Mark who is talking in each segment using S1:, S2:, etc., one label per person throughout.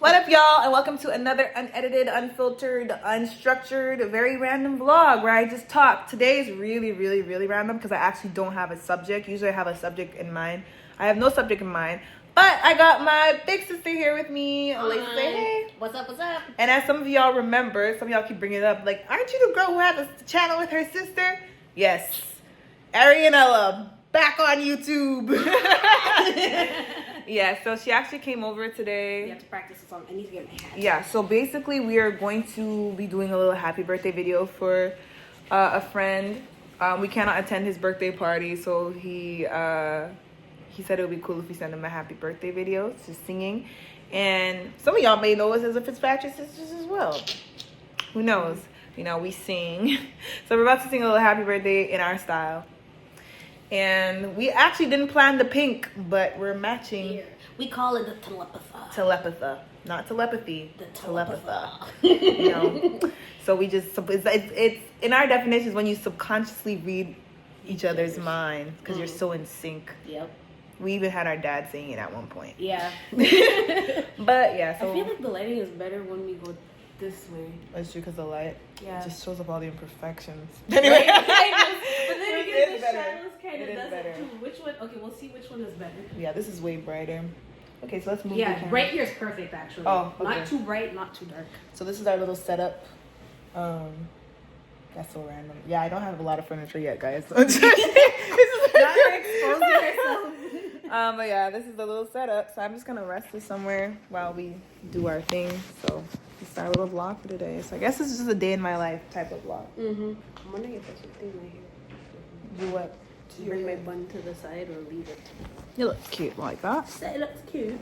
S1: What up, y'all, and welcome to another unedited, unfiltered, unstructured, very random vlog where I just talk. Today is really random because I actually don't have a subject. Usually I have a subject in mind. I have no subject in mind, but I got my big sister here with me. Elise, say hey.
S2: What's up, what's up?
S1: And as some of y'all remember, some of y'all keep bringing it up, like, aren't you the girl who had the channel with her sister? Yes. Arianella, back on YouTube. Yeah, so she actually came over today.
S2: You have to practice the song. I need to get my hat.
S1: Yeah, so basically we are going to be doing a little happy birthday video for a friend. We cannot attend his birthday party, so he said it would be cool if we send him a happy birthday video, just singing. And some of y'all may know us as a Fitz-Patrick sisters as well. Who knows? You know, we sing. So we're about to sing a little happy birthday in our style. And we actually didn't plan the pink, but we're matching.
S2: Here. We call it the telepatha.
S1: Telepatha, not telepathy.
S2: The
S1: telepatha. You know. So we just it's in our definitions when you subconsciously read each other's minds because you're so in sync.
S2: Yep.
S1: We even had our dad saying it at one point.
S2: Yeah.
S1: But yeah, so
S2: I feel like the lighting is better when we go this way.
S1: that's true because the light just shows up all the imperfections.
S2: Anyway.
S1: Anyway.
S2: But then
S1: It
S2: again,
S1: is
S2: the
S1: better.
S2: shadows kind
S1: It
S2: of
S1: is
S2: does
S1: better.
S2: it too. Which one? Okay, we'll see which one is better.
S1: Yeah, this is way brighter. Okay, so let's move the
S2: Yeah,
S1: camera.
S2: bright here is perfect actually.
S1: Oh, okay.
S2: Not too bright, not too dark.
S1: So this is our little setup. That's so random. Yeah, I don't have a lot of furniture yet, guys. This is
S2: Not exposing ourselves.
S1: But yeah, this is the little setup. So I'm just gonna rest this somewhere while we do our thing. So this is our little vlog for today. So I guess this is just a day in my life type of vlog.
S2: I'm wondering if I should thing my hair.
S1: Do what?
S2: Bring my bun to the side or leave it.
S1: You look cute like that.
S2: It looks cute.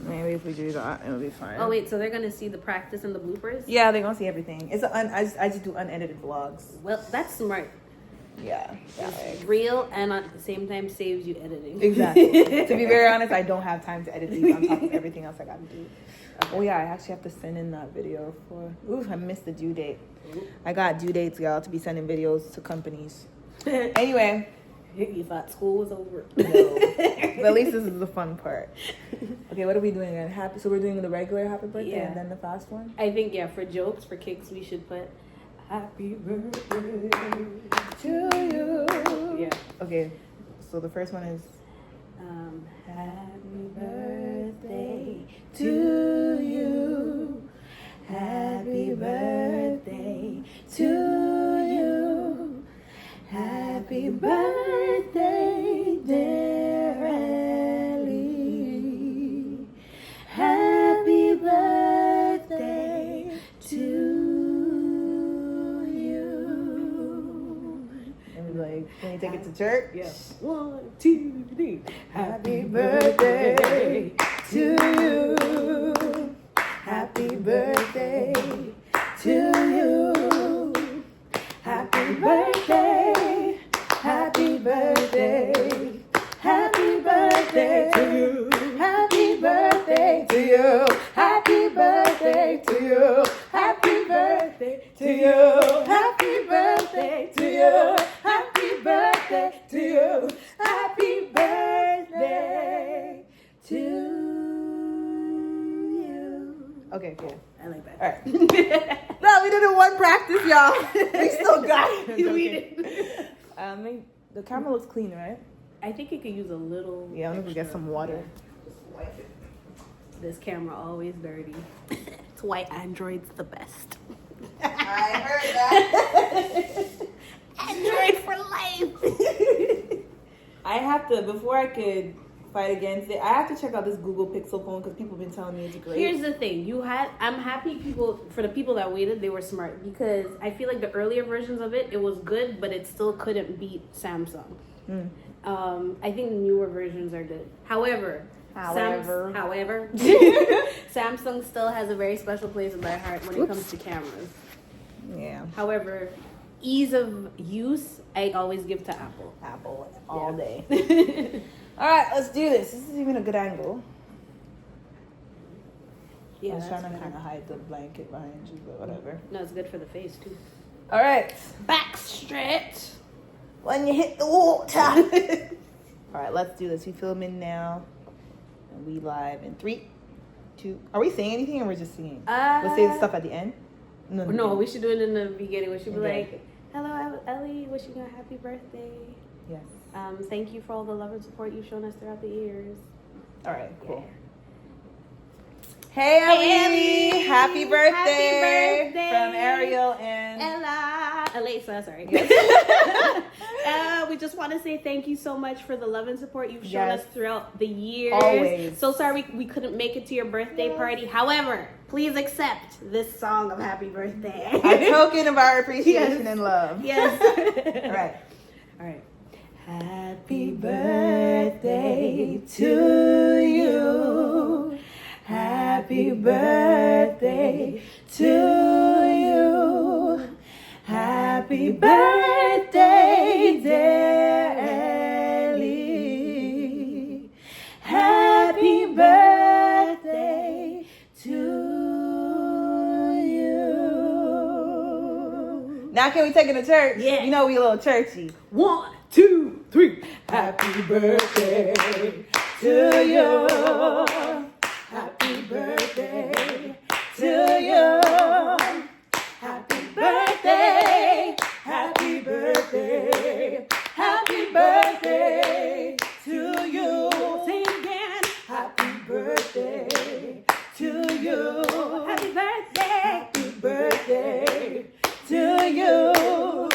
S1: Maybe if we do that, it'll be fine.
S2: Oh wait, so they're gonna see the practice and the bloopers?
S1: Yeah, they're gonna see everything. It's I just do unedited vlogs.
S2: Well, that's smart.
S1: Yeah.
S2: It's real and at the same time saves you editing.
S1: Exactly. To be very honest, I don't have time to edit these on top of everything else I gotta do. Okay. Oh yeah, I actually have to send in that video for. Ooh, I missed the due date. I got due dates, y'all, to be sending videos to companies. Anyway.
S2: You thought school was over.
S1: No. But at least this is the fun part. Okay, what are we doing again? So we're doing the regular happy birthday and then the fast one?
S2: I think, yeah, for jokes, for kicks, we should put happy birthday
S1: to you.
S2: Yeah.
S1: Okay, so the first one is
S2: happy birthday to you. Happy birthday to you. Happy birthday, dear Ellie. Happy birthday to you.
S1: and we're like, can you take it to church?
S2: Yes. 1, 2, 3.
S1: Happy birthday to you. Happy birthday to you. Happy birthday. Happy birthday. Happy birthday to you. Happy birthday to you. Happy birthday to you. Happy birthday to you. Happy birthday to you. Happy birthday to you. Happy birthday to you. Okay, cool.
S2: I like that.
S1: All right. No, we did it one practice, y'all. We still got it.
S2: We did.
S1: The camera looks clean, right?
S2: I think you could use a little.
S1: Yeah, I'm gonna get some water.
S2: This camera always dirty. That's why Android's the best.
S1: I heard that.
S2: Android for life.
S1: I have to, before I could fight against it, I have to check out this Google Pixel phone because people have been telling me it's great.
S2: Here's the thing. I'm happy for the people that waited, they were smart because I feel like the earlier versions of it was good, but it still couldn't beat Samsung. I think the newer versions are good. However, Samsung still has a very special place in my heart when it comes to cameras.
S1: Yeah.
S2: However, ease of use, I always give to Apple.
S1: Apple all day. All right, let's do this. This is even a good angle.
S2: Yeah,
S1: I was trying to kind of hide the blanket behind you, but whatever.
S2: No, it's good for the face too.
S1: All right.
S2: Back stretch.
S1: When you hit the water. All right, let's do this. We filming now. And we live in 3, Are we saying anything or we're just singing? We'll say the stuff at the end?
S2: No, we should do it in the beginning. We should be
S1: Okay.
S2: like, hello, Ellie, wishing you a happy birthday.
S1: Yes.
S2: Thank you for all the love and support you've shown us throughout the years.
S1: All right, cool.
S2: Yeah.
S1: Hey, Ellie.
S2: Ellie.
S1: Happy birthday.
S2: Happy birthday.
S1: From Ariel and...
S2: Elisa, sorry. We just want to say thank you so much for the love and support you've shown us throughout the years.
S1: Always.
S2: So sorry we couldn't make it to your birthday party. However, please accept this song of happy birthday.
S1: A token of our appreciation and love.
S2: Yes.
S1: All right.
S2: Happy
S1: birthday to you. Happy birthday to you. Happy birthday, dear Ellie. Happy birthday to you. Now can we take it to church?
S2: Yeah.
S1: You know we a little churchy.
S2: 1, 2, 3.
S1: Happy birthday to you. Happy birthday to you. Happy birthday. Happy birthday. Happy birthday to you.
S2: Sing again.
S1: Happy birthday to you.
S2: Happy birthday.
S1: Happy birthday to you.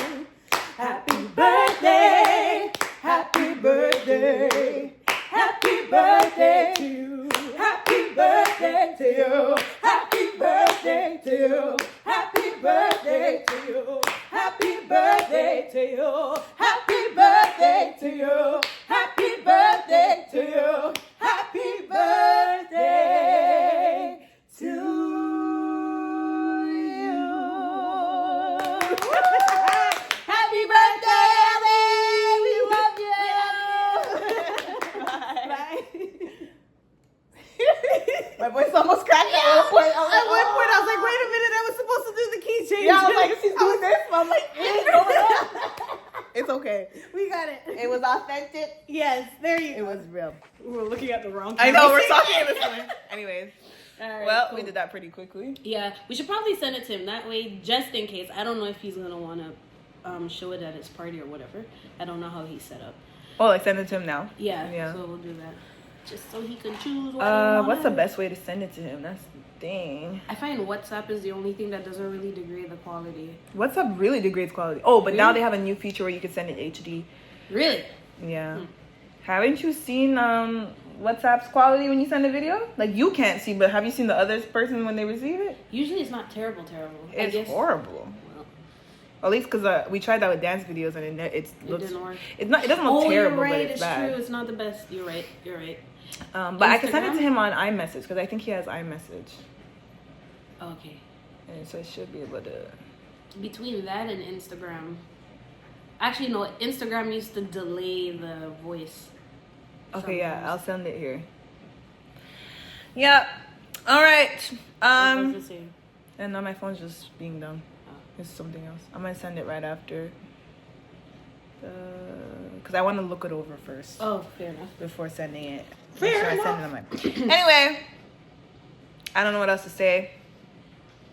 S1: Happy birthday. Happy birthday. Happy birthday to you. Happy birthday to you. Happy birthday to you. Happy birthday to you. Happy birthday to you. Happy birthday to you. Happy birthday to you. Happy birthday to you. Happy birthday, Ellie! We love you!
S2: Bye.
S1: My voice almost cracked at one point.
S2: At one point, I was like, wait a minute, I was supposed to do the key change.
S1: Yeah, I was like, she's doing this. I'm like, it's okay.
S2: We got it.
S1: It was authentic.
S2: Yes, there you go.
S1: It was real.
S2: We were looking at the wrong
S1: I know, we're talking this way. Anyways,
S2: All right,
S1: well,
S2: cool.
S1: we did that pretty quickly.
S2: Yeah, we should probably send it to him. That way, just in case. I don't know if he's going to want to show it at his party or whatever. I don't know how he's set up.
S1: Oh, like send it to him now?
S2: Yeah. So we'll do that. Just so he can choose what he
S1: What's the
S2: wants.
S1: best way to send it to him? That's the thing.
S2: I find WhatsApp is the only thing that doesn't really degrade the quality.
S1: WhatsApp really degrades quality. Oh, but now
S2: Really?
S1: they have a new feature where you can send it HD.
S2: Really?
S1: Yeah. Haven't you seen WhatsApp's quality when you send a video? Like you can't see, but have you seen the other person when they receive it?
S2: Usually it's not terrible. I
S1: It's
S2: guess.
S1: horrible.
S2: Well,
S1: At least because we tried that with dance videos and it looks.
S2: didn't work.
S1: It's not. It doesn't look terrible,
S2: you're right.
S1: but it's bad.
S2: True. It's not the best. You're right.
S1: But I can send it
S2: Instagram?
S1: to him on iMessage because I think he has iMessage,
S2: Okay.
S1: and so I should be able to.
S2: Between that and Instagram. Actually, no. Instagram used to delay the voice.
S1: Okay, yeah,
S2: sometimes.
S1: I'll send it here. Yep. All right.
S2: What was it saying?
S1: And now my phone's just being dumb. It's something else. I'm gonna send it right after. Because I want to look it over first
S2: Oh, fair enough.
S1: before sending it.
S2: Fair
S1: Make sure I send it on my. Anyway, I don't know what else to say.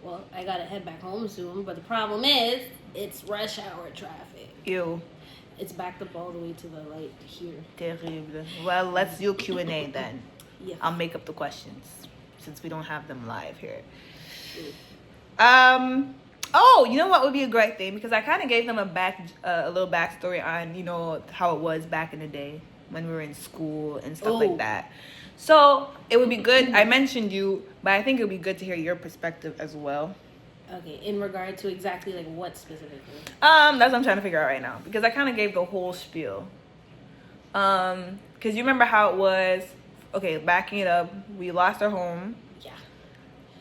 S2: Well, I gotta head back home soon, but the problem is, it's rush hour traffic.
S1: Ew.
S2: It's backed up all the way to the light here.
S1: Terrible. Well, let's do Q&A then.
S2: Yeah.
S1: I'll make up the questions since we don't have them live here. Oh, you know what would be a great thing? Because I kind of gave them a little backstory on, you know, how it was back in the day when we were in school and stuff like that. So it would be good. I mentioned you, but I think it would be good to hear your perspective as well.
S2: Okay, in regard to exactly like what specifically?
S1: That's what I'm trying to figure out right now because I kind of gave the whole spiel. Because you remember how it was. Okay, backing it up, we lost our home.
S2: Yeah.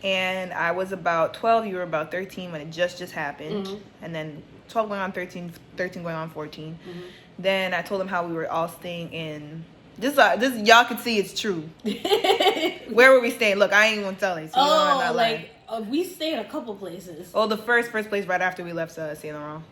S1: And I was about 12, you were about 13 when it just happened.
S2: Mm-hmm.
S1: And then 12 going on 13 going on 14.
S2: Mm-hmm.
S1: Then I told them how we were all staying in... This y'all can see it's true. Where were we staying? Look, I ain't even telling. So
S2: we stayed a couple places.
S1: Oh, the first place right after we left Saint Laurent.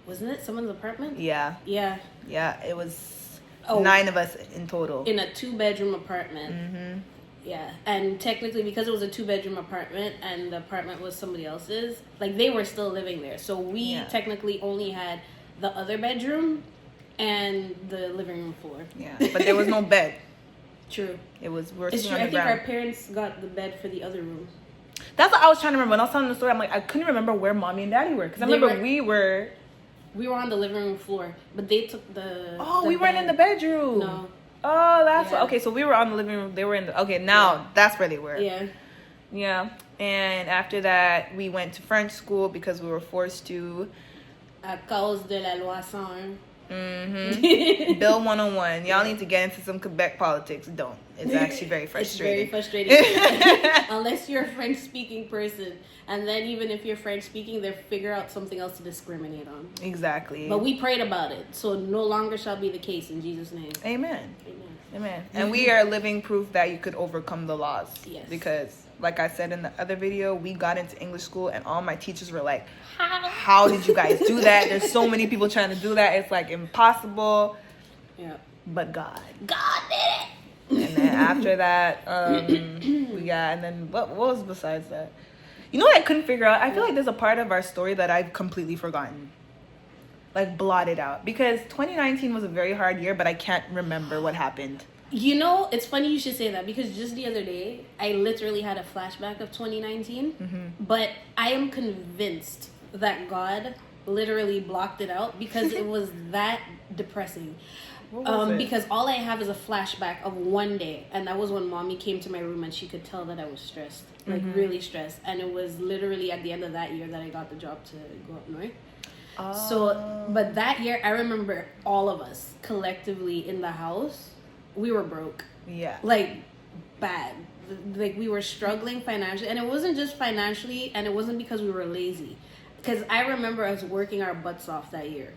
S2: Wasn't it someone's apartment?
S1: Yeah.
S2: Yeah.
S1: Yeah, it was
S2: 9
S1: of us in total.
S2: In a 2-bedroom apartment.
S1: Mm-hmm.
S2: Yeah, and technically because it was a 2-bedroom apartment and the apartment was somebody else's, like they were still living there. So we technically only had the other bedroom and the living room floor.
S1: Yeah, but there was no bed.
S2: True.
S1: It's true.
S2: I think our parents got the bed for the other room.
S1: That's what I was trying to remember. When I was telling the story, I'm like, I couldn't remember where mommy and daddy were. Because I remember we were
S2: on the living room floor, but they took the...
S1: Oh, we weren't in the bedroom.
S2: No.
S1: Oh, that's what... Okay, so we were on the living room. They were in the... Okay, now that's where they were.
S2: Yeah.
S1: Yeah. And after that, we went to French school because we were forced to.
S2: À cause de la loi 101.
S1: Mm-hmm. Bill 101. Y'all need to get into some Quebec politics. Don't. It's actually very frustrating.
S2: It's very frustrating. Unless you're a French-speaking person. And then even if you're French-speaking, they figure out something else to discriminate on.
S1: Exactly.
S2: But we prayed about it. So no longer shall be the case in Jesus' name.
S1: Amen. Amen. And we are living proof that you could overcome the laws.
S2: Yes.
S1: Because, like I said in the other video, we got into English school and all my teachers were like, how did you guys do that? There's so many people trying to do that. It's like impossible.
S2: Yeah.
S1: But God
S2: did it.
S1: And then after that, we got, and then what was besides that? You know what I couldn't figure out? I feel like there's a part of our story that I've completely forgotten. Like blotted out. Because 2019 was a very hard year, but I can't remember what happened.
S2: You know, it's funny you should say that because just the other day, I literally had a flashback of 2019. Mm-hmm. But I am convinced that God literally blocked it out because it was that depressing. Because all I have is a flashback of one day, and that was when mommy came to my room and she could tell that I was stressed, like really stressed. And it was literally at the end of that year that I got the job to go up north. So, but that year, I remember all of us collectively in the house, we were broke.
S1: Yeah.
S2: Like, bad. Like, we were struggling financially. And it wasn't just financially, and it wasn't because we were lazy. Because I remember us working our butts off that year.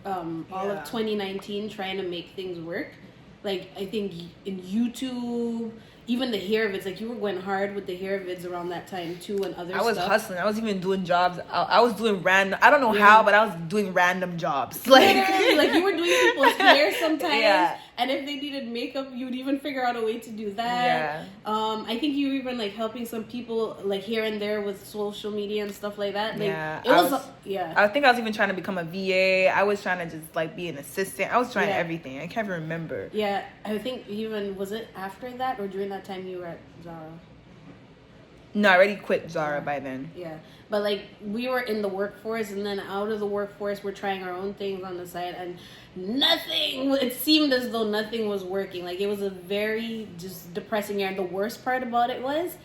S2: All of 2019, trying to make things work. Like, I think in YouTube... Even the hair vids, like you were going hard with the hair vids around that time too, and other stuff. I was
S1: hustling. I was even doing jobs. I was doing random. I don't know how, but I was doing random jobs. Like
S2: you were doing people's hair sometimes. Yeah. And if they needed makeup, you would even figure out a way to do that. Yeah. I think you were even like helping some people like here and there with social media and stuff like that. Like, I think I was even trying to become a VA. I was trying to just like be an assistant. I was trying everything. I can't even remember. Yeah, I think even was it after that or during that time you were at Zara?
S1: No, I already quit Zara by then.
S2: Yeah. But like we were in the workforce, and then out of the workforce we're trying our own things on the side, and it seemed as though nothing was working. Like it was a very just depressing year. And the worst part about it was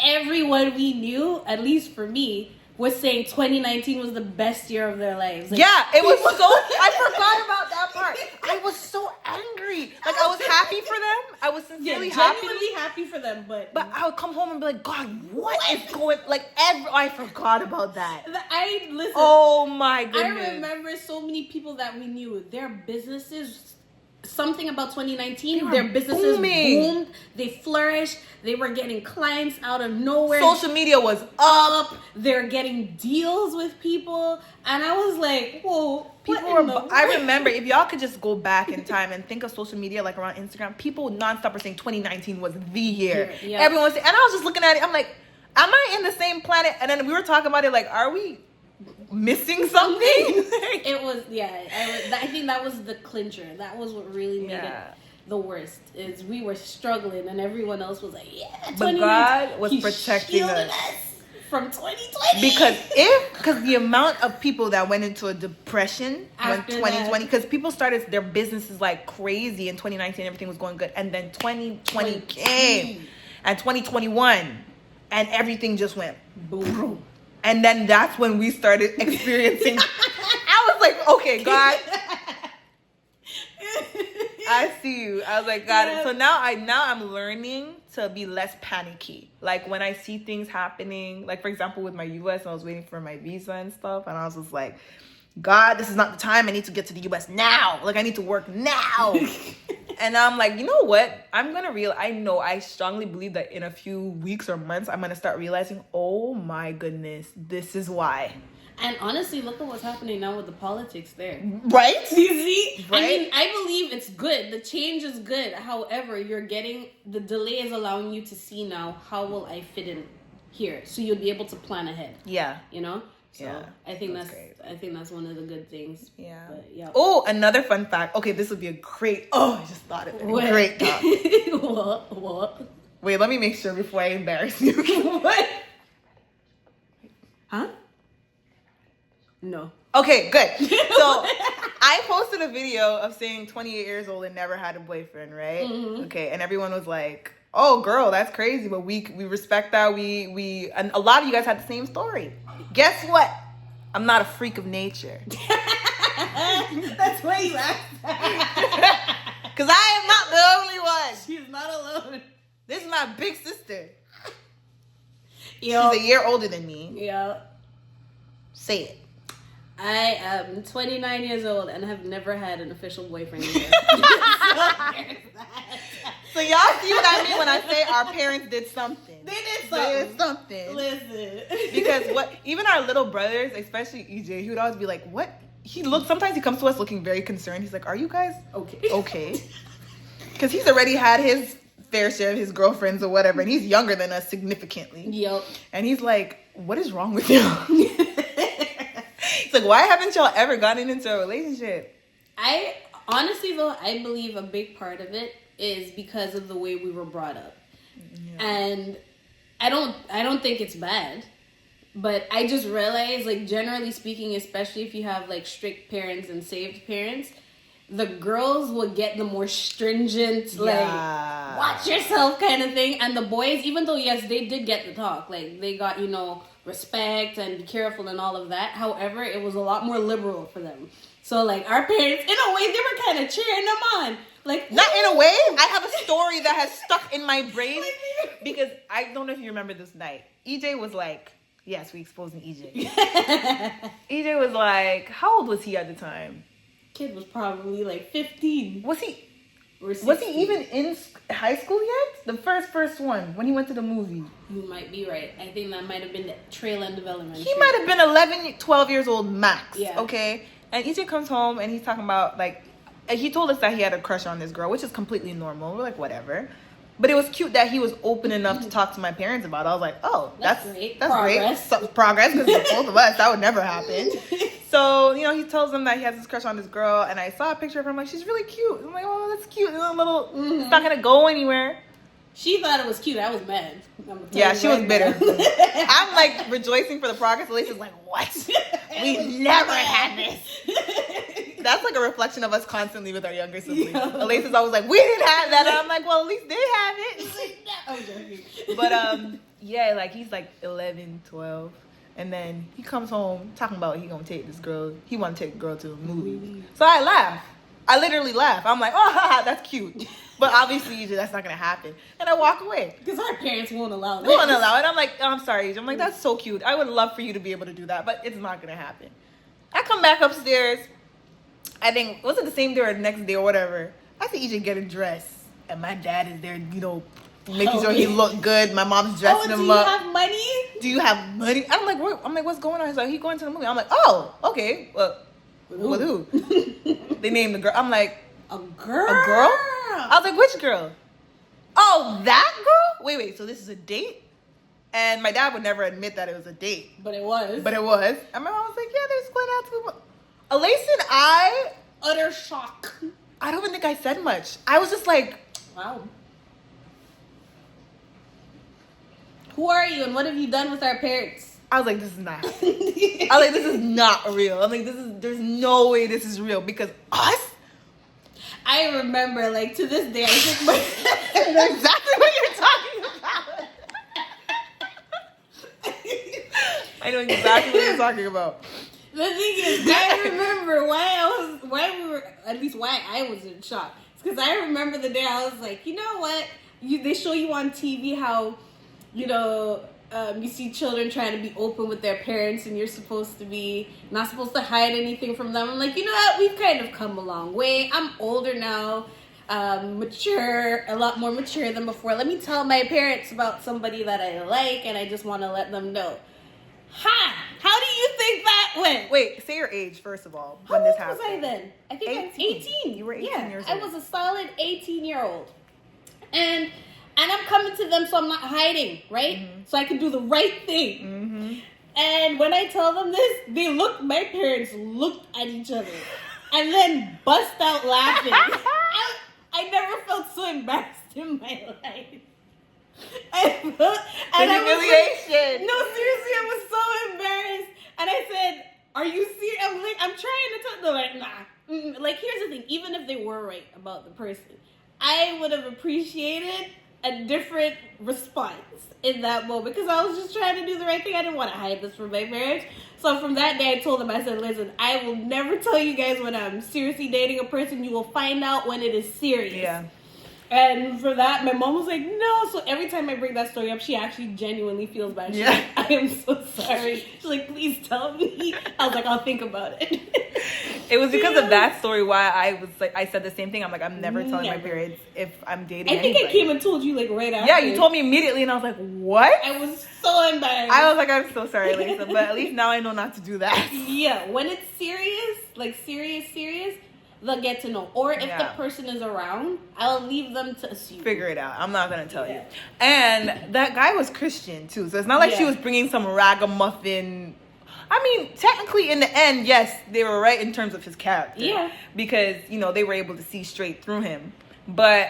S2: everyone we knew, at least for me, was saying 2019 was the best year of their lives. Like,
S1: yeah, it was so... I forgot about that part. I was so angry. Like, I was happy for them. I was sincerely
S2: genuinely happy for them, but
S1: I would come home and be like, God, what is going... Like, I forgot about that.
S2: Listen.
S1: Oh, my goodness.
S2: I remember so many people that we knew, their businesses... Something about 2019, their businesses boomed, they flourished, they were getting clients out of nowhere.
S1: Social media was up.
S2: They're getting deals with people, and I was like, whoa.
S1: I remember, if y'all could just go back in time and think of social media like around Instagram, people nonstop were saying 2019 was the year. Yeah. Everyone was saying, and I was just looking at it, I'm like, am I in the same planet? And then we were talking about it like, are we missing something?
S2: It was, I think that was the clincher. That was what really made it the worst. Is we were struggling and everyone else was like,
S1: but God was protecting us
S2: from 2020.
S1: Because the amount of people that went into a depression after 2020, because people started their businesses like crazy in 2019, everything was going good, and then 2020 came and 2021 and everything just went boom. And then that's when we started experiencing. I was like, okay, God, I see you. I was like, God. Yeah. So now I'm learning to be less panicky. Like when I see things happening, like for example with my US, I was waiting for my visa and stuff, and I was just like, God, this is not the time. I need to get to the US now. Like I need to work now. And I'm like, you know what? I strongly believe that in a few weeks or months, I'm going to start realizing, oh my goodness, this is why.
S2: And honestly, look at what's happening now with the politics there.
S1: Right?
S2: You see?
S1: Right?
S2: I mean, I believe it's good. The change is good. However, the delay is allowing you to see now, how will I fit in here? So you'll be able to plan ahead.
S1: Yeah.
S2: You know? So
S1: yeah.
S2: I think that's one of the good things.
S1: Yeah.
S2: But, yeah.
S1: Oh, another fun fact. Okay, this would be a great, I just thought of it.
S2: What?
S1: Great talk.
S2: What?
S1: Wait, let me make sure before I embarrass you.
S2: What? Huh? No.
S1: Okay, good. So I posted a video of saying 28 years old and never had a boyfriend, right?
S2: Mm-hmm.
S1: Okay, and everyone was like, "Oh, girl, that's crazy," but we respect that. And a lot of you guys had the same story. Guess what? I'm not a freak of nature.
S2: That's why you asked.
S1: Because I am not the only one.
S2: She's not alone.
S1: This is my big sister.
S2: Yo.
S1: She's a year older than me.
S2: Yeah.
S1: Say it.
S2: I am 29 years old and have never had an official boyfriend either.
S1: So y'all see what I mean when I say our parents did something.
S2: They did something.
S1: Listen.
S2: Because
S1: even our little brothers, especially EJ, he would always be like, what? Sometimes he comes to us looking very concerned. He's like, are you guys okay? Because he's already had his fair share of his girlfriends or whatever, and he's younger than us significantly.
S2: Yep.
S1: And he's like, what is wrong with you? It's like, why haven't y'all ever gotten into a relationship?
S2: I honestly, though, I believe a big part of it is because of the way we were brought up. Yeah. And I don't think it's bad, but I just realized, like, generally speaking, especially if you have like strict parents and saved parents, the girls will get the more stringent, like, watch yourself kind of thing. And the boys, even though, yes, they did get the talk, like, they got, respect and be careful and all of that. However, it was a lot more liberal for them. So, like, our parents, in a way, they were kind of cheering them on. Like,
S1: not in a way. I have a story that has stuck in my brain because I don't know if you remember this night. EJ was like, yes, we exposing EJ. EJ was like, how old was he at the time?
S2: Kid was probably like 15.
S1: Was he even in high school yet? The first one, when he went to the movie.
S2: You might be right. I think that might have been the trail end development.
S1: He might have been 11, 12 years old max.
S2: Yeah.
S1: Okay? And EJ comes home and he's talking about, like, he told us that he had a crush on this girl, which is completely normal. We're like, whatever. But it was cute that he was open enough to talk to my parents about it. I was like, oh, that's great. That's
S2: progress.
S1: Great. So, progress, because both of us, that would never happen. So, he tells them that he has this crush on this girl, and I saw a picture of her. I'm like, she's really cute. I'm like, oh, that's cute. It's not going to go anywhere.
S2: She thought it was cute. I was mad.
S1: Yeah, she was bitter. I'm like rejoicing for the progress. Alicia's like, what? We never had this. That's like a reflection of us constantly with our younger siblings. Yeah. Alicia's always like, we didn't have that. And I'm like, well, at least they have it.
S2: I'm joking.
S1: But yeah, like he's like 11, 12. And then he comes home talking about he want to take the girl to a movie. So I laugh. I literally laugh. I'm like, oh, haha, that's cute. But obviously, that's not going to happen. And I walk away.
S2: Because our parents won't allow that.
S1: They won't allow it. I'm like, oh, I'm sorry. I'm like, that's so cute. I would love for you to be able to do that. But it's not going to happen. I come back upstairs. I think, was it the same day or the next day or whatever? I see EJ getting dressed. And my dad is there, making sure he looked good. My mom's dressing him up.
S2: Do you have money?
S1: Do you have money? I'm like, what's going on? He's like, he's going to the movie. I'm like, oh, okay. Well, with who? They named the girl. I'm like,
S2: a girl?
S1: A girl? I was like, which girl? Oh, that girl? Wait. So this is a date? And my dad would never admit that it was a date.
S2: But it was.
S1: And my mom was like, yeah, they're just going out to. Elise and I.
S2: Utter shock.
S1: I don't even think I said much. I was just like,
S2: wow. Who are you and what have you done with our parents?
S1: I was like, this is not happening. I was like, this is not real. I'm like, there's no way this is real because us?
S2: I remember, like, to this day, I think my...
S1: I know exactly what you're talking about. I know exactly what you're talking about.
S2: The thing is, I remember why I was in shock. It's because I remember the day I was like, you know what? They show you on TV how, you see children trying to be open with their parents and you're supposed to be not supposed to hide anything from them. I'm like, you know what? We've kind of come a long way. I'm older now. mature, a lot more mature than before. Let me tell my parents about somebody that I like, and I just want to let them know. Ha! How do you think that went?
S1: Wait, say your age first of all.
S2: How
S1: When this
S2: old was
S1: happened.
S2: I then? I think
S1: 18.
S2: I was 18.
S1: You were 18
S2: yeah,
S1: years old.
S2: I was a solid 18-year-old. And I'm coming to them, so I'm not hiding, right?
S1: Mm-hmm.
S2: So I can do the right thing.
S1: Mm-hmm.
S2: And when I tell them this, my parents looked at each other and then bust out laughing. I never felt so embarrassed in my life. And
S1: Humiliation.
S2: No, seriously, I was so embarrassed. And I said, "Are you serious?" I'm trying to talk. They're like, "Nah." Like, here's the thing. Even if they were right about the person, I would have appreciated a different response in that moment because I was just trying to do the right thing. I didn't want to hide this from my parents. So from that day, I told them, I said, "Listen, I will never tell you guys when I'm seriously dating a person. You will find out when it is serious."
S1: Yeah.
S2: And for that, my mom was like, "No." So every time I bring that story up, she actually genuinely feels bad. She's like, "I am so sorry." She's like, "Please tell me." I was like, "I'll think about it."
S1: It was because of that story why I was like, I said the same thing. I'm like, I'm never telling my parents if I'm dating
S2: I think
S1: anybody.
S2: I came and told you like right after.
S1: Yeah, you told me immediately, and I was like, what?
S2: I was so embarrassed.
S1: I was like, I'm so sorry, Lisa, but at least now I know not to do that.
S2: Yeah, when it's serious, like serious, they'll get to know. Or if the person is around, I'll leave them to assume.
S1: Figure it out. I'm not gonna tell you. And that guy was Christian too, so it's not like she was bringing some ragamuffin. I mean, technically, in the end, yes, they were right in terms of his character. Yeah. Because, they were able to see straight through him. But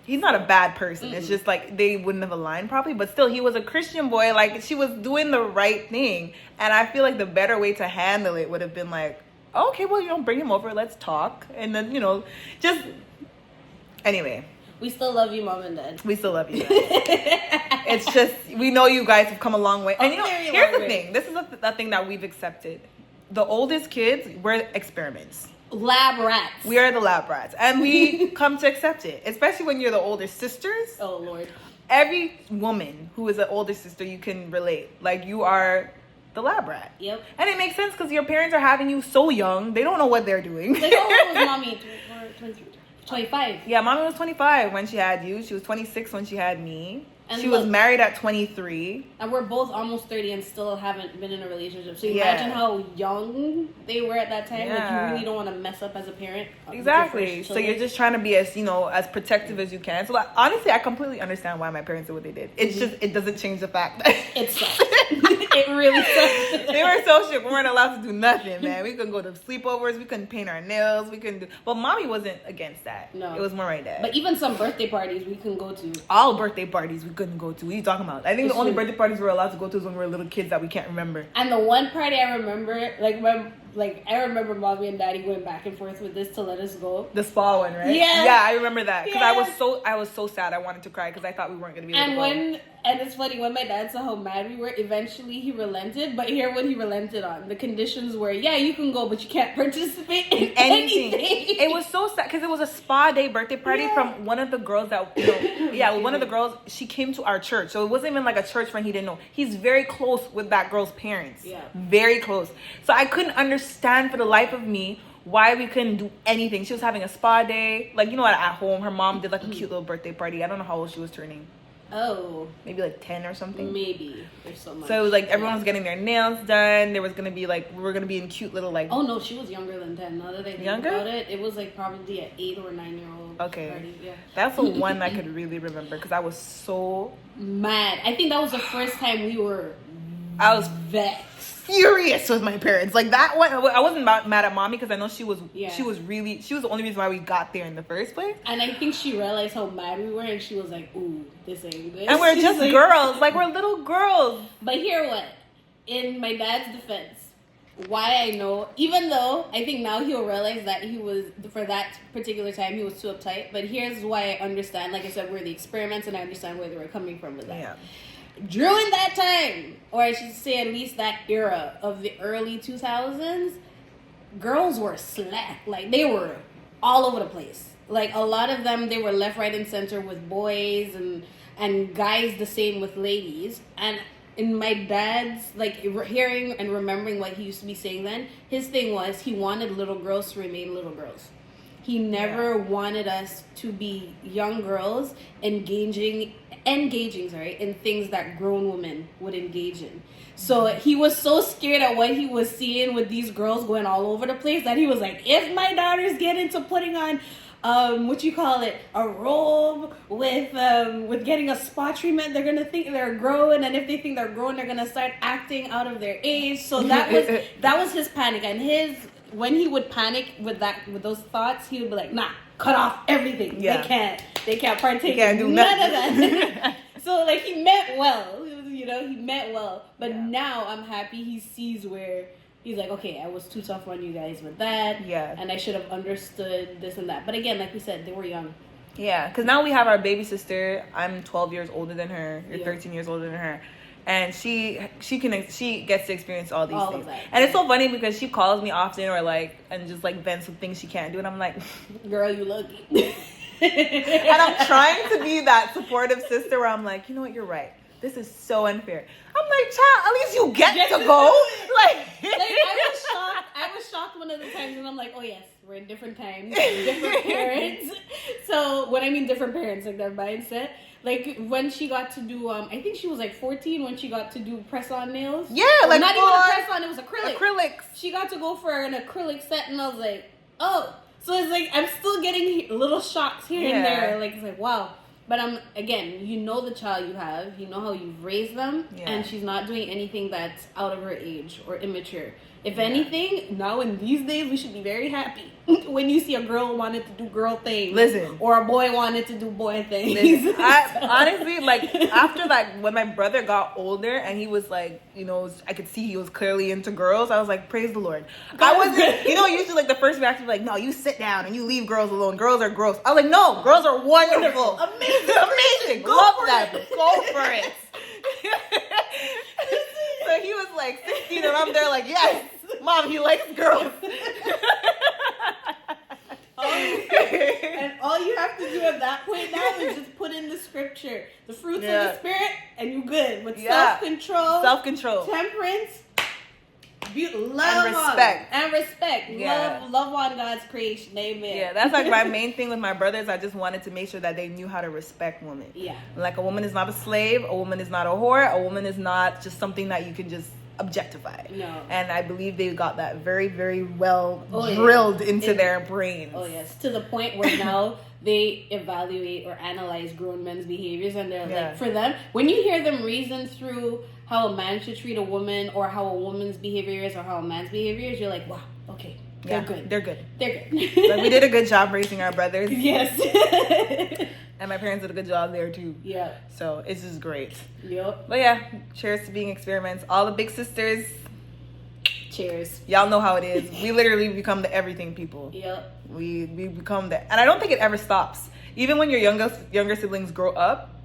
S1: he's not a bad person. It's just like they wouldn't have aligned properly. But still, he was a Christian boy. Like, she was doing the right thing. And I feel like the better way to handle it would have been like, okay, well, bring him over. Let's talk. And then, just... Anyway.
S2: We still love you, Mom and Dad.
S1: We still love you, guys. It's just, we know you guys have come a long way. And here's the thing. This is a thing that we've accepted. The oldest kids, we're experiments.
S2: Lab rats.
S1: We are the lab rats. And we come to accept it. Especially when you're the older sisters.
S2: Oh, Lord.
S1: Every woman who is an older sister, you can relate. Like, you are the lab rat.
S2: Yep.
S1: And it makes sense because your parents are having you so young. They don't know what they're doing.
S2: Like, how old was Mommy? 25.
S1: Yeah, Mommy was 25 when she had you. She was 26 when she had me.
S2: And
S1: she was married at 23.
S2: And we're both almost 30 and still haven't been in a relationship. So imagine how young they were at that time. Like, you really don't want to mess up as a parent.
S1: Exactly. So you're just trying to be as, as protective as you can. So like, honestly, I completely understand why my parents did what they did. It's just, it doesn't change the fact that...
S2: It sucks. It really sucks.
S1: They were so shit. We weren't allowed to do nothing, man. We couldn't go to sleepovers. We couldn't paint our nails. We couldn't do... But Mommy wasn't against that.
S2: No.
S1: It was more my dad.
S2: But even some birthday parties we couldn't go to.
S1: All birthday parties we couldn't go to. What are you talking about? I think the only birthday parties we were allowed to go to is when we were little kids that we can't remember. And
S2: the one party I remember, I remember Mommy and Daddy going back and forth with this to let us go.
S1: The spa one, right?
S2: Yeah.
S1: Yeah, I remember that. Because I was so sad. I wanted to cry because I thought we weren't going to be able to go.
S2: And it's funny, when my dad saw how mad we were, eventually he relented. But here what he relented on. The conditions were, you can go, but you can't participate in anything.
S1: It was so sad because it was a spa day birthday party from one of the girls that, one of the girls, she came to our church. So it wasn't even like a church friend he didn't know. He's very close with that girl's parents. Yeah. Very close. So I couldn't understand for the life of me why we couldn't do anything. She was having a spa day. Like, at home, her mom did like a cute little birthday party. I don't know how old she was turning.
S2: Oh.
S1: Maybe like 10 or something.
S2: Maybe. There's so much.
S1: So it was like everyone was getting their nails done. There was going to be we were going to be in cute little
S2: Oh no, she was younger than 10. Now that I think about it, it was like probably an 8 or 9-year-old party. Yeah.
S1: That's the one I could really remember because I was so
S2: mad. I think that was the first time
S1: I was
S2: vexed.
S1: Furious with my parents. Like that one, I wasn't mad at Mommy because I know she was the only reason why we got there in the first place.
S2: And I think she realized how mad we were and she was like, ooh, this ain't good.
S1: And we're just girls. Like, we're little girls.
S2: But hear what? In my dad's defense, why I know, even though I think now he'll realize that for that particular time, he was too uptight. But here's why I understand. Like I said, we're the experiments and I understand where they were coming from with that. Yeah. During that time, or I should say at least that era of the early 2000s, girls were slack. Like, they were all over the place. Like, a lot of them, they were left, right, and center with boys and guys the same with ladies. And in my dad's, hearing and remembering what he used to be saying then, his thing was he wanted little girls to remain little girls. He never wanted us to be young girls engaging in things that grown women would engage in. So he was so scared at what he was seeing with these girls going all over the place that he was like, if my daughters get into putting on a robe with getting a spa treatment, they're gonna think they're growing, and if they think they're growing, they're gonna start acting out of their age. So that was his panic, and when he would panic with those thoughts, he would be like, nah, cut off everything.
S1: Yeah.
S2: They can't partake.
S1: They can't do
S2: none
S1: nothing.
S2: of that. So like he meant well, he meant well. But now I'm happy he sees where he's like, okay, I was too tough on you guys with that.
S1: Yeah.
S2: And I should have understood this and that. But again, like we said, they were young.
S1: Yeah, because now we have our baby sister. I'm 12 years older than her. You're 13 years older than her. And she gets to experience all these things. And it's so funny because she calls me often and just like vents with things she can't do. And I'm like,
S2: girl, you lucky.
S1: And I'm trying to be that supportive sister where I'm like, you know what, you're right. This is so unfair. I'm like, child, at least you get to go.
S2: I was shocked one of the times, and I'm like, oh yes, we're in different times, different parents. So when I mean different parents, like their mindset, like when she got to do, I think she was like 14 when she got to do press-on nails.
S1: Yeah,
S2: like not even a press-on, it was acrylic.
S1: Acrylics.
S2: She got to go for an acrylic set, and I was like, oh. So it's like I'm still getting little shocks here and there. Like it's like wow. But again, you know the child you have, you know how you've raised them, and she's not doing anything that's out of her age or immature. If anything, now in these days, we should be very happy when you see a girl wanted to do girl things.
S1: Listen.
S2: Or a boy wanted to do boy things.
S1: Listen, I honestly, after when my brother got older and he was like, I could see he was clearly into girls, I was like, praise the Lord. I wasn't, usually the first reaction was like, no, you sit down and you leave girls alone. Girls are gross. I was like, no, girls are wonderful. Amazing. Love that. Go for it. So he was like 16 and I'm there like, yes, Mom, he likes girls.
S2: And all you have to do at that point now is just put in the scripture, the fruits of the spirit, and you're good with self-control, temperance, love, and respect. Love on God's creation. Amen.
S1: Yeah, that's like my main thing with my brothers. I just wanted to make sure that they knew how to respect women.
S2: Yeah,
S1: like a woman is not a slave. A woman is not a whore. A woman is not just something that you can just objectify.
S2: No.
S1: And I believe they got that very, very well drilled into their brains.
S2: Oh yes, to the point where now they evaluate or analyze grown men's behaviors, and they're like, for them, when you hear them reason through how a man should treat a woman, or how a woman's behavior is, or how a man's behavior is, you're like, wow, okay, they're good.
S1: They're good.
S2: Like,
S1: we did a good job raising our brothers.
S2: Yes.
S1: And my parents did a good job there too.
S2: Yeah.
S1: So it's just great.
S2: Yep.
S1: But yeah, cheers to being experiments. All the big sisters.
S2: Cheers.
S1: Y'all know how it is. We literally become the everything people.
S2: Yep.
S1: We become the, and I don't think it ever stops. Even when your younger siblings grow up,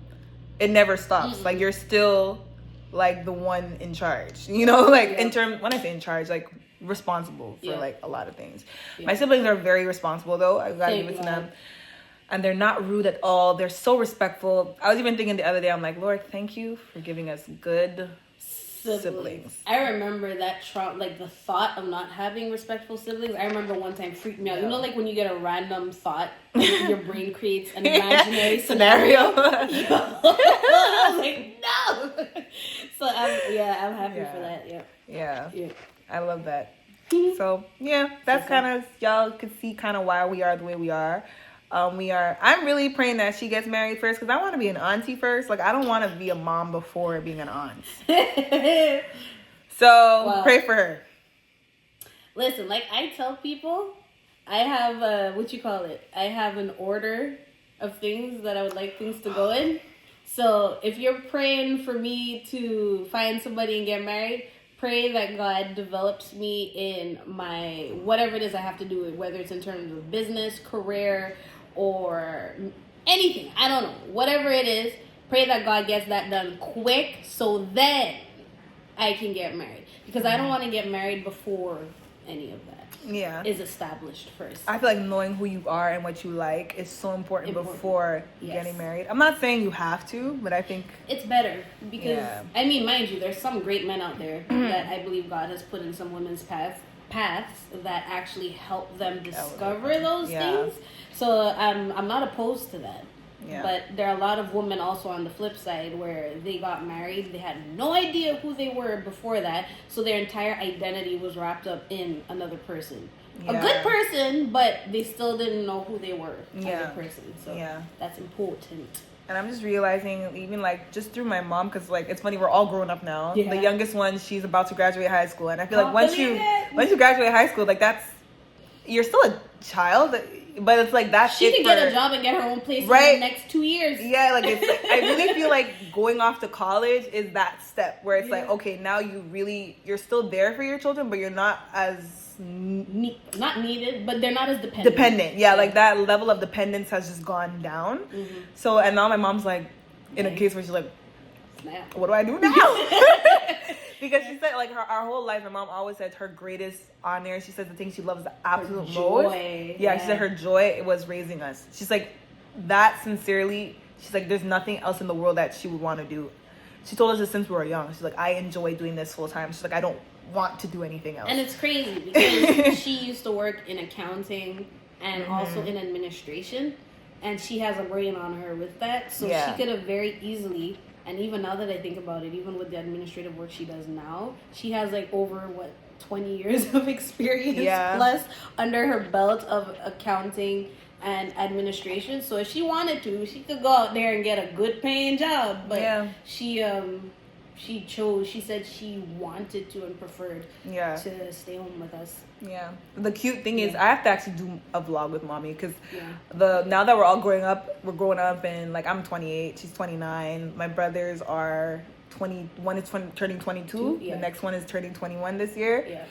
S1: it never stops.
S2: Mm-mm.
S1: Like you're still like the one in charge. In term, when I say in charge, like responsible for like a lot of things. My siblings are very responsible though. I gotta give it to them. And they're not rude at all. They're so respectful. I was even thinking the other day, I'm like, Lord, thank you for giving us good siblings.
S2: I remember that the thought of not having respectful siblings. I remember one time freaked me out. Like when you get a random thought, your brain creates an imaginary scenario. I was like, no. So I'm happy for that.
S1: Yeah. I love that. So that's kind of, y'all could see kind of why we are the way we are. I'm really praying that she gets married first, because I want to be an auntie first. Like, I don't want to be a mom before being an aunt. So pray for her.
S2: Listen, like I tell people, I have I have an order of things that I would like things to go in. So if you're praying for me to find somebody and get married, pray that God develops me in my whatever it is I have to do, whether it's in terms of business, career, or anything. I don't know. Whatever it is, pray that God gets that done quick so then I can get married. Because I don't want to get married before any of that is established first.
S1: I feel like knowing who you are and what you like is so important. Before getting married. I'm not saying you have to, but I think
S2: it's better because, I mean, mind you, there's some great men out there that I believe God has put in some women's path paths that actually help them discover those things. So I'm not opposed to that. Yeah. But there are a lot of women also on the flip side where they got married, they had no idea who they were before that, so their entire identity was wrapped up in another person. Yeah. A good person, but they still didn't know who they were as a person. So that's important.
S1: And I'm just realizing, even like just through my mom, because like it's funny, we're all grown up now. Yeah. The youngest one, she's about to graduate high school, and I feel like once you graduate high school, like you're still a child. But it's like that.
S2: She could get a job and get her own place in the next 2 years.
S1: Yeah, like it's like, I really feel like going off to college is that step where it's like, okay, now you're still there for your children, but you're not as
S2: not needed, but they're not as dependent.
S1: Yeah, like that level of dependence has just gone down. Mm-hmm. So, and now my mom's like in a case where she's like, what do I do now? Because she said, like, our whole life, my mom always said her greatest honor, she said the thing she loves the absolute most. Yeah, she said her joy was raising us. She's like, that sincerely, she's like, there's nothing else in the world that she would want to do. She told us this since we were young. She's like, I enjoy doing this full time. She's like, I don't want to do anything else.
S2: And it's crazy because she used to work in accounting and also in administration. And she has a brain on her with that. So she could have very easily... And even now that I think about it, even with the administrative work she does now, she has like over 20 years of experience plus under her belt of accounting and administration. So if she wanted to, she could go out there and get a good paying job. But she chose, she said she wanted to and preferred to stay home with us.
S1: Yeah. The cute thing is I have to actually do a vlog with mommy because now that we're all growing up and like I'm 28, she's 29. My brothers are 20, one is turning 22. The next one is turning 21 this year. Yeah.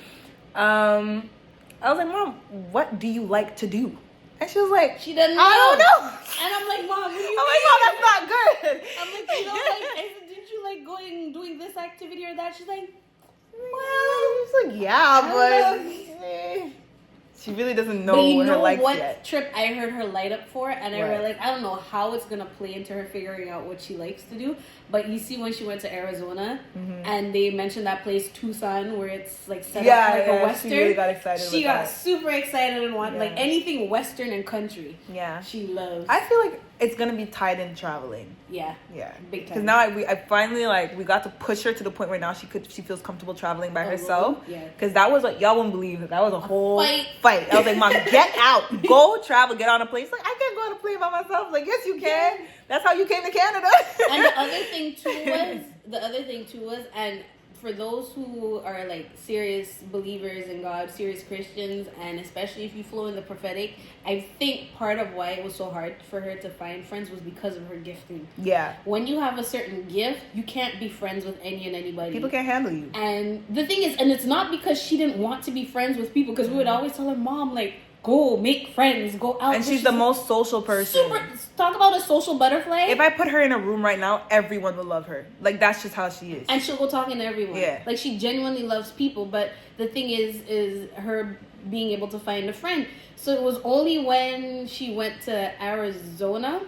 S1: I was like, Mom, what do you like to do? And she was like,
S2: she doesn't know.
S1: I don't know.
S2: And I'm like, Mom, what do you mean?
S1: I'm like, Mom, that's not good.
S2: I'm like, you know, like, I said, didn't you like doing this activity or that? She's like,
S1: well, it's like, yeah, but she really doesn't know what her likes
S2: what
S1: yet.
S2: Trip I heard her light up for, and I realized, I don't know how it's going to play into her figuring out what she likes to do, but you see when she went to Arizona, and they mentioned that place, Tucson, where it's like set up like a Western.
S1: She really got excited
S2: She got super excited and wanted like anything Western and country.
S1: Yeah.
S2: She loves.
S1: I feel like it's going to be tied in traveling.
S2: Yeah. Big time.
S1: Because now I finally we got to push her to the point where now she feels comfortable traveling by herself. Yeah. Because that was y'all won't believe that was a whole fight. I was like, Mom, get out, go travel, get on a plane. She's like, I can't go on a plane by myself. I was like, yes, you can. That's how you came to Canada.
S2: And the other thing too was, and for those who are like serious believers in God, serious Christians, and especially if you flow in the prophetic, I think part of why it was so hard for her to find friends was because of her gifting. Yeah. When you have a certain gift, you can't be friends with any and anybody.
S1: People can't handle you.
S2: And the thing is, and it's not because she didn't want to be friends with people, because we would always tell her, Mom, like, go make friends, go out.
S1: And she's the most social person.
S2: Talk about a social butterfly.
S1: If I put her in a room right now, everyone will love her. Like, that's just how she is.
S2: And she'll go talking to everyone. Yeah. Like, she genuinely loves people. But the thing is her being able to find a friend. So it was only when she went to Arizona,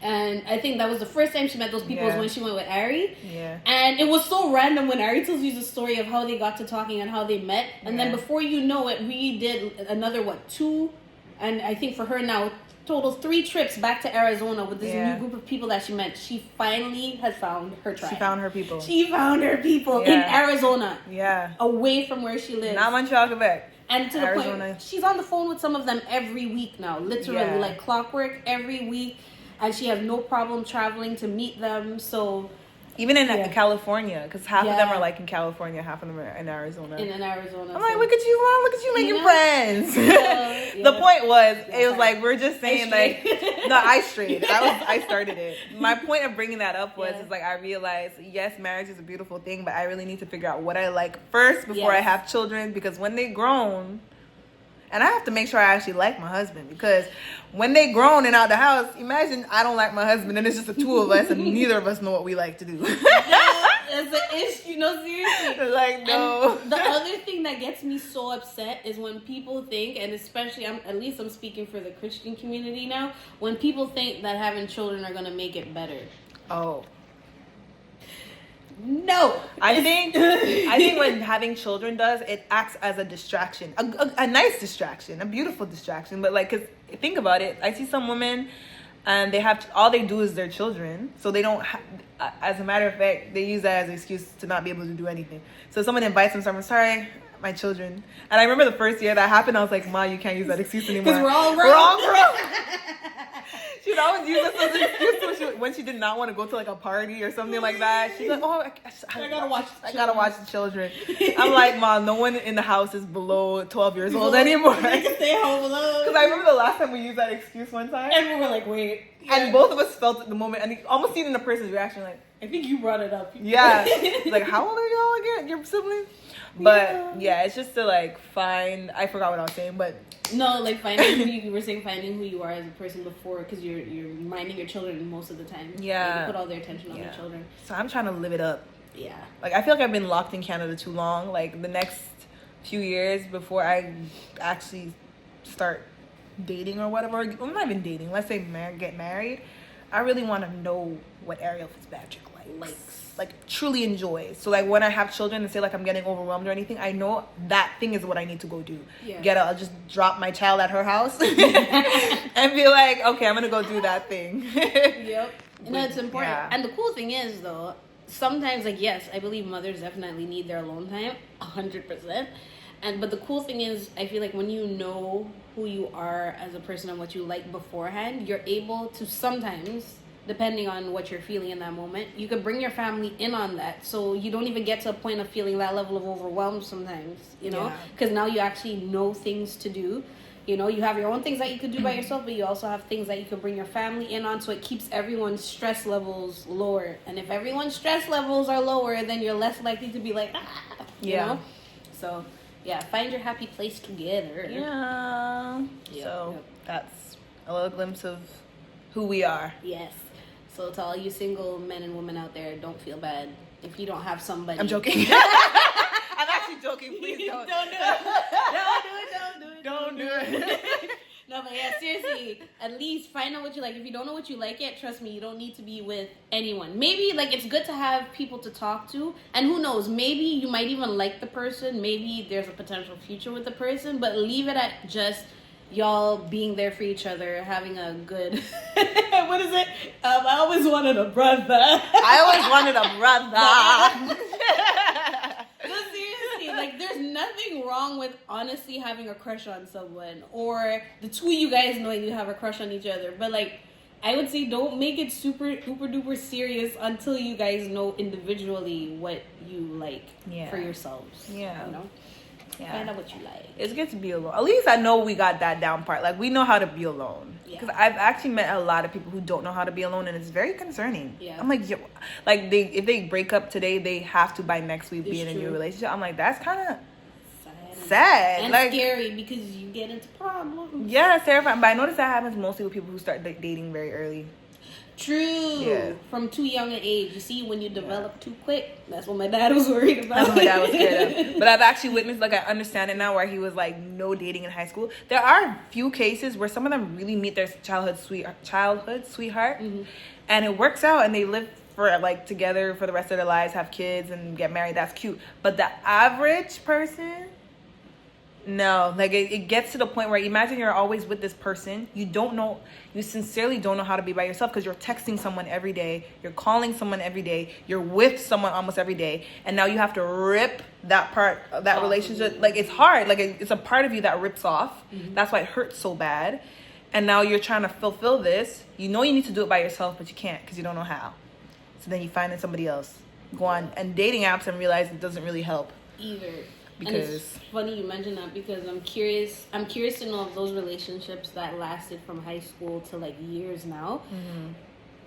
S2: and I think that was the first time she met those people was when she went with Ari. Yeah. And it was so random when Ari tells you the story of how they got to talking and how they met. And then before you know it, we did another, 2, and I think for her now, total 3 trips back to Arizona with this new group of people that she met. She finally has found her tribe.
S1: She found her people.
S2: She found her people in Arizona. Yeah. Away from where she lives.
S1: Not Montreal, Quebec.
S2: And to Arizona. The point, she's on the phone with some of them every week now. Literally, like clockwork every week. And she has no problem traveling to meet them. So
S1: even in California, because half of them are like in California, half of them are in Arizona.
S2: In Arizona.
S1: I'm like, look at you, Mom. Look at you making friends. The point was, it was like, we're just saying like, no, I strayed. I started it. My point of bringing that up was, is like, I realized, yes, marriage is a beautiful thing, but I really need to figure out what I like first before I have children, because when they grown, and I have to make sure I actually like my husband, because when they grown and out the house, imagine I don't like my husband and it's just the 2 of us and neither of us know what we like to do.
S2: It's an issue, no, seriously.
S1: Like, no.
S2: And the other thing that gets me so upset is when people think, and especially, at least I'm speaking for the Christian community now, when people think that having children are going to make it better.
S1: Oh.
S2: No, No.
S1: I think when having children does, it acts as a distraction, a nice distraction, a beautiful distraction. But like, cause think about it, I see some women, and they have all they do is their children, so they don't. As a matter of fact, they use that as an excuse to not be able to do anything. So someone invites them, so I'm sorry, my children. And I remember the first year that happened, I was like, Ma, you can't use that excuse anymore.
S2: Because we're all wrong.
S1: We're all wrong. She would always use this as an excuse when she did not want to go to like a party or something like that. She's like, oh, I gotta watch. I gotta watch the children. I'm like, Ma, no one in the house is below 12 years old anymore.
S2: You can stay home alone.
S1: Because I remember the last time we used that excuse one time,
S2: and we were like, wait.
S1: And both of us felt at the moment, and almost seen in the person's reaction, like,
S2: I think you brought it up.
S1: Yeah. Like, how old are y'all again? Your siblings? But yeah, it's just to like find. I forgot what I was saying, but
S2: no, like finding who you were saying, finding who you are as a person before, because you're minding your children most of the time.
S1: Yeah,
S2: like, you put all their attention on the children.
S1: So I'm trying to live it up.
S2: Yeah, like
S1: I feel like I've been locked in Canada too long. Like the next few years before I actually start dating or whatever. I'm not even dating. Let's say get married. I really want to know what Ariel Fitz-Patrick likes, like truly enjoys. So like when I have children and say like I'm getting overwhelmed or anything, I know that thing is what I need to go do. Yeah. I'll just drop my child at her house and be like, okay, I'm gonna go do that thing.
S2: Yep. No, it's important. Yeah. And the cool thing is though, sometimes like yes, I believe mothers definitely need their alone time, 100%. But the cool thing is, I feel like when you know who you are as a person and what you like beforehand, you're able to sometimes, depending on what you're feeling in that moment, you could bring your family in on that. So you don't even get to a point of feeling that level of overwhelm sometimes, you know? Because now you actually know things to do. You know, you have your own things that you could do by yourself, but you also have things that you could bring your family in on, so it keeps everyone's stress levels lower. And if everyone's stress levels are lower, then you're less likely to be like, you know? So... yeah, find your happy place together.
S1: Yeah. So that's a little glimpse of who we are.
S2: Yes. So to all you single men and women out there, don't feel bad if you don't have somebody.
S1: I'm joking. I'm actually joking. Please don't.
S2: Don't do it.
S1: Don't do it.
S2: No, but yeah, seriously, at least find out what you like. If you don't know what you like yet, trust me, you don't need to be with anyone. Maybe, like, it's good to have people to talk to. And who knows, maybe you might even like the person. Maybe there's a potential future with the person. But leave it at just y'all being there for each other, having a good... what is it? I always wanted a brother. Like, there's nothing wrong with honestly having a crush on someone, or the two of you guys knowing you have a crush on each other. But like, I would say don't make it super duper duper serious until you guys know individually what you like for yourselves. Yeah, you know. Yeah. Find out what you like.
S1: It's good to be alone. At least I know we got that down part. Like, we know how to be alone. Because I've actually met a lot of people who don't know how to be alone, and it's very concerning. Yeah. I'm like, if they break up today, they have to by next week be in a new relationship. I'm like, that's kind of sad.
S2: And like, scary because you get into problems.
S1: Yeah, it's terrifying. But I notice that happens mostly with people who start dating very early.
S2: True. Yeah. From too young an age. You see, when you develop too quick, that's what my dad was worried about.
S1: That's what my dad was scared of. But I've actually witnessed, like, I understand it now, where he was like, no dating in high school. There are a few cases where some of them really meet their childhood sweetheart, and it works out, and they live for like together for the rest of their lives, have kids, and get married. That's cute. But the average person, no, like it gets to the point where, imagine you're always with this person. You sincerely don't know how to be by yourself, because you're texting someone every day, you're calling someone every day, you're with someone almost every day, and now you have to rip that part of that relationship. Like, it's hard. Like, it's a part of you that rips off. That's why it hurts so bad. And now you're trying to fulfill this. You know you need to do it by yourself, but you can't because you don't know how. So then you find in somebody else. Go on and dating apps and realize it doesn't really help
S2: either.
S1: Because
S2: and it's funny you mention that, because I'm curious to know if those relationships that lasted from high school to like years now,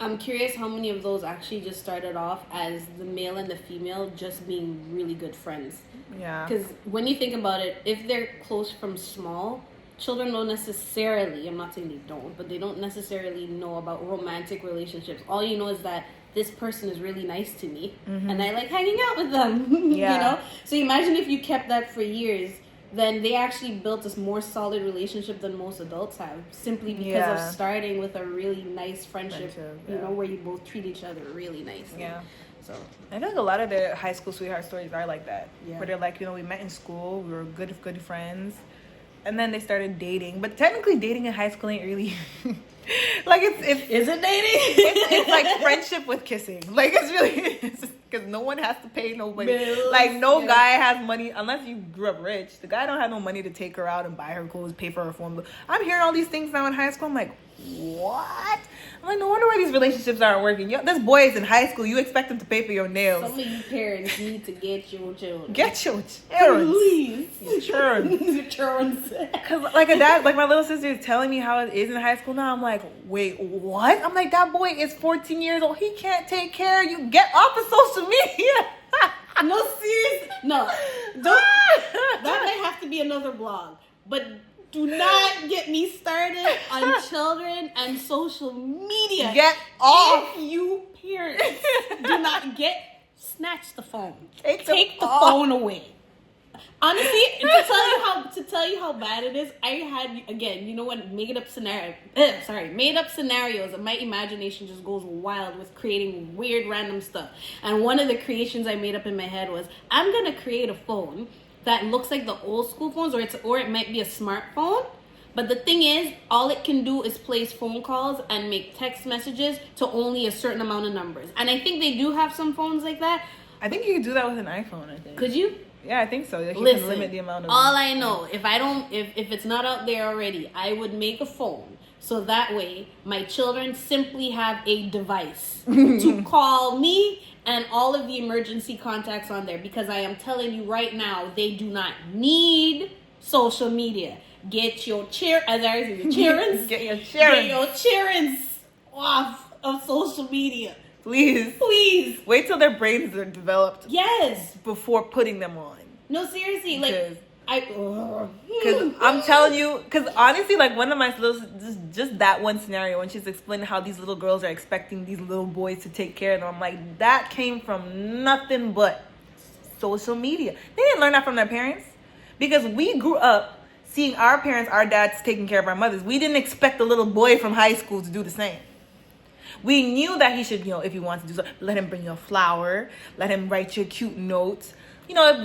S2: I'm curious how many of those actually just started off as the male and the female just being really good friends. Yeah. Because when you think about it, if they're close from small, children don't necessarily, I'm not saying they don't, but they don't necessarily know about romantic relationships. All you know is that this person is really nice to me, and I like hanging out with them. You know? So imagine if you kept that for years, then they actually built a more solid relationship than most adults have, simply because of starting with a really nice friendship, you know, where you both treat each other really nicely. So
S1: I feel like a lot of their high school sweetheart stories are like that.
S2: Yeah.
S1: Where they're like, you know, we met in school, we were good friends, and then they started dating. But technically, dating in high school ain't really like it's
S2: is it dating?
S1: it's like friendship with kissing. Like it's really because no one has to pay nobody.
S2: Bills,
S1: Like no guy has money unless you grew up rich. The guy don't have no money to take her out and buy her clothes, pay for her phone bill. I'm hearing all these things now in high school. I'm like, what? I'm like, no wonder why these relationships aren't working. Yo, this boy is in high school. You expect him to pay for your nails.
S2: Some of you parents need to get your children.
S1: Get your children.
S2: Please.
S1: Your children.
S2: Your children.
S1: Because like a dad, like my little sister is telling me how it is in high school now. I'm like, wait, what? I'm like, that boy is 14 years old. He can't take care of you. Get off of social media.
S2: No, seriously. No. Don't. That might have to be another blog. But do not get me started on children and social media.
S1: Get off.
S2: If you parents do not snatch the phone.
S1: Take
S2: the phone away. Honestly, to tell you how bad it is, I had, again, you know what, made up scenarios. And my imagination just goes wild with creating weird random stuff. And one of the creations I made up in my head was, I'm gonna create a phone that looks like the old school phones, or it might be a smartphone. But the thing is, all it can do is place phone calls and make text messages to only a certain amount of numbers. And I think they do have some phones like that.
S1: I think you could do that with an iPhone, I think.
S2: Could you?
S1: Yeah, I think so. Like you
S2: Listen,
S1: can limit the amount of...
S2: all I know, if it's not out there already, I would make a phone. So that way, my children simply have a device to call me and all of the emergency contacts on there. Because I am telling you right now, they do not need social media. Get your cheerins.
S1: Get your cheerins
S2: off of social media.
S1: Please. Wait till their brains are developed.
S2: Yes.
S1: Before putting them on.
S2: No, seriously.
S1: Because I'm telling you, because honestly, like one of my little, just that one scenario when she's explaining how these little girls are expecting these little boys to take care of them. I'm like, that came from nothing but social media. They didn't learn that from their parents. Because we grew up seeing our parents, our dads taking care of our mothers. We didn't expect a little boy from high school to do the same. We knew that he should, if he wants to do something, let him bring you a flower, let him write you a cute note,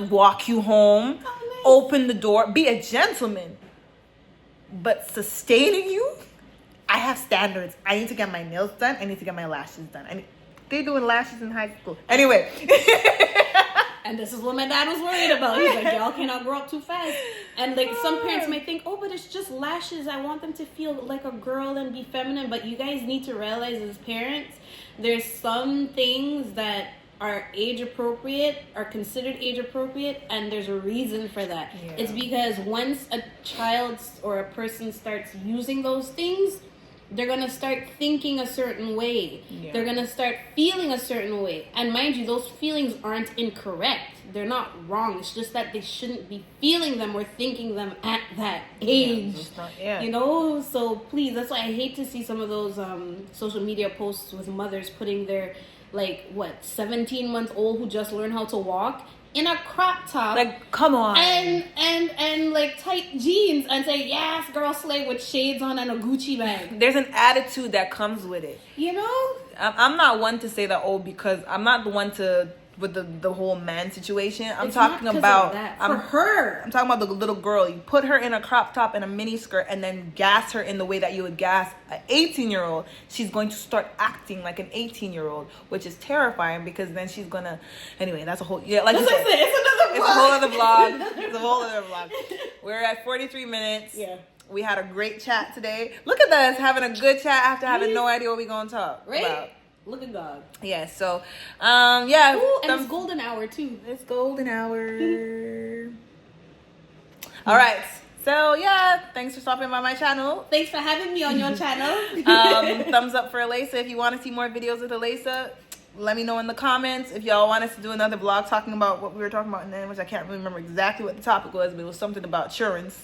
S1: walk you home, open the door, be a gentleman. But sustaining you, I have standards. I need to get my nails done. I need to get my lashes done. They're doing lashes in high school. Anyway.
S2: And this is what my dad was worried about. He's like, y'all cannot grow up too fast. And like some parents might think, oh, but it's just lashes. I want them to feel like a girl and be feminine. But you guys need to realize as parents, there's some things that are age appropriate, are considered age appropriate, and there's a reason for that. Yeah. It's because once a child or a person starts using those things, they're going to start thinking a certain way. Yeah. They're going to start feeling a certain way. And mind you, those feelings aren't incorrect. They're not wrong. It's just that they shouldn't be feeling them or thinking them at that age. So please, that's why I hate to see some of those social media posts with mothers putting their 17-month-old who just learned how to walk in a crop top,
S1: like, come on,
S2: and like tight jeans, and say, yes, girl slave, with shades on and a Gucci bag.
S1: There's an attitude that comes with it. I'm not one to say that, because I'm not the one to with the whole man situation. I'm talking about
S2: her.
S1: I'm talking about the little girl. You put her in a crop top and a mini skirt and then gas her in the way that you would gas an 18-year-old. She's going to start acting like an 18-year-old, which is terrifying because then she's gonna. Anyway, that's a whole it's a whole other vlog. It's a whole other vlog. We're at 43 minutes.
S2: Yeah.
S1: We had a great chat today. Look at us having a good chat after having no idea what we're gonna talk about.
S2: Look at God.
S1: Yeah, so,
S2: yeah. Ooh, and it's golden hour, too.
S1: It's golden hour. All right. So, yeah, thanks for stopping by my channel.
S2: Thanks for having me on your channel.
S1: Thumbs up for Alyssa. If you want to see more videos with Alyssa, let me know in the comments. If y'all want us to do another vlog talking about what we were talking about in there, which I can't really remember exactly what the topic was, but it was something about insurance.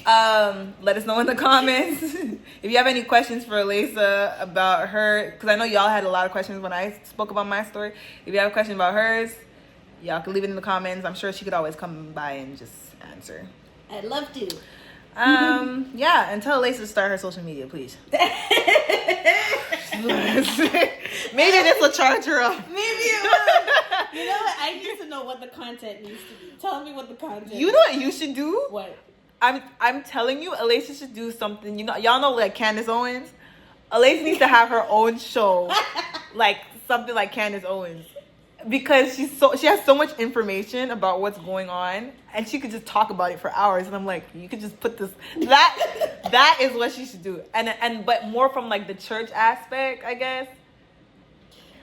S1: Let us know in the comments. If you have any questions for Alyssa about her, because I know y'all had a lot of questions when I spoke about my story. If you have a question about hers, y'all can leave it in the comments. I'm sure she could always come by and just answer.
S2: I'd love to.
S1: Yeah, and tell Alyssa to start her social media, please. Maybe this will charge her up.
S2: Maybe it will. You know what? I need to know what the content needs to be. Tell me what the content.
S1: You know what you should do?
S2: What? I'm
S1: telling you, Alacia should do something. You know, y'all know like Candace Owens. Alacia needs to have her own show, like something like Candace Owens, because she has so much information about what's going on, and she could just talk about it for hours. And I'm like, you could just put this. That is what she should do, but more from like the church aspect, I guess,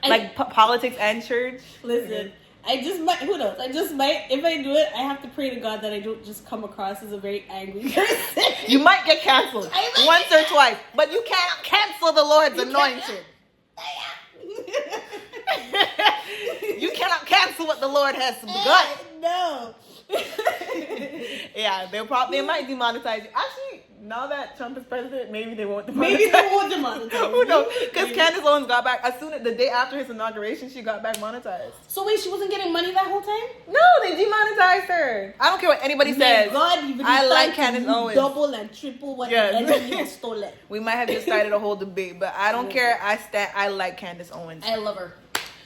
S1: like politics and church.
S2: Listen. I just might, who knows? I just might, if I do it, I have to pray to God that I don't just come across as a very angry person.
S1: You might get canceled once or twice, but you cannot cancel the Lord's anointed. You cannot cancel what the Lord has begun.
S2: No.
S1: Yeah, they might demonetize you. Actually, now that Trump is president, maybe they won't demonetize.
S2: Maybe they won't demonetize.
S1: Who knows? Because Candace Owens got back the day after his inauguration, she got back monetized.
S2: So wait, she wasn't getting money that whole time?
S1: No, they demonetized her. I don't care what anybody says.
S2: God,
S1: I like Candace Owens.
S2: Double and triple what the enemy has stolen.
S1: We might have just started a whole debate, but I don't care. I like Candace Owens.
S2: I love her.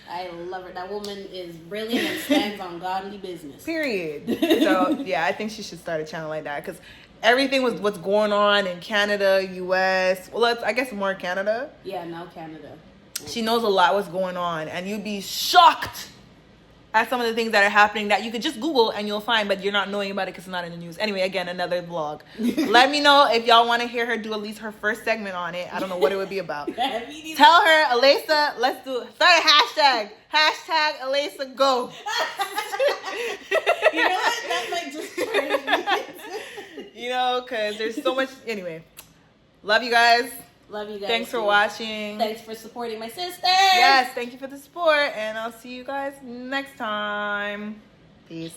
S2: That woman is brilliant and stands on godly business.
S1: Period. So yeah, I think she should start a channel like that, because everything was what's going on in Canada, US. Well, I guess more Canada.
S2: Yeah, now Canada.
S1: She knows a lot what's going on, and you'd be shocked at some of the things that are happening that you could just Google and you'll find, but you're not knowing about it because it's not in the news. Anyway, again, another vlog. Let me know if y'all want to hear her do at least her first segment on it. I don't know what it would be about. Tell her, Alacia, let's do it. Start a hashtag. Hashtag Alacia go.
S2: You know what? That might just turn me.
S1: You know, because there's so much. Anyway, love you guys.
S2: Love you guys.
S1: Thanks for watching.
S2: Thanks for supporting my sister.
S1: Yes, thank you for the support. And I'll see you guys next time. Peace.